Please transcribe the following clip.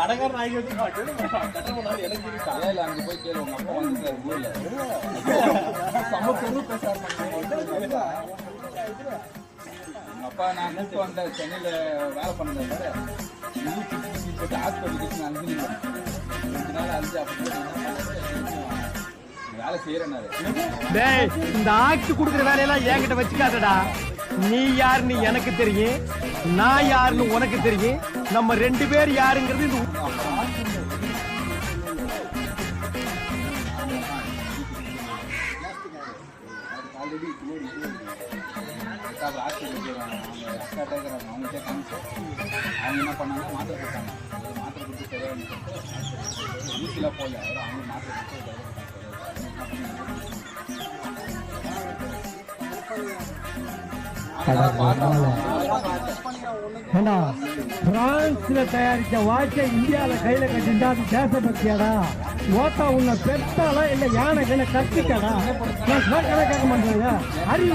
கடகார நாய்க்கு வச்சு கட்ட போனாலும் எனக்கு ஏல அங்க போய் கேளு உங்க அப்பா வந்துட்டாரு ஊர்ல சம பெரு பேசாரு உங்க அப்பா நான் கூப்பிட்டு வந்த சென்னையில வேலை பண்ணேன் பாரு போட்டு ஹாஸ்பிட்டலுக்கு அனுப்பிங்க 2 நாள் அஞ்சு அப்படி வேலை செய்யறேன்னாரு. டேய் இந்த ஆக்ட் குடுக்குற வேலையெல்லாம் என்கிட்ட வச்சுக்காதடா. நீ யாருன்னு எனக்கு தெரியும், நான் யாருன்னு உனக்கு தெரியும். நம்ம 2 பேர் யாருங்கிறது இந்த அவங்க என்ன பண்ணாங்க, மாத்திரை கொடுத்தாங்க. மாத்திரை கொடுத்து சரியாக ஊசிலாம் போகல, அவங்க மாத்திரை கொடுத்து பிரான்ஸ்ல தயாரிச்ச வாட்சை இந்தியாவில கையில கட்டிட்டா அது தேசபக்தியாடா? ஓட்டா உன்னை பெற்றாலா இல்ல யானை கையில கட்டிக்கடா? நான் கேட்க மாட்டேங்க அறிவு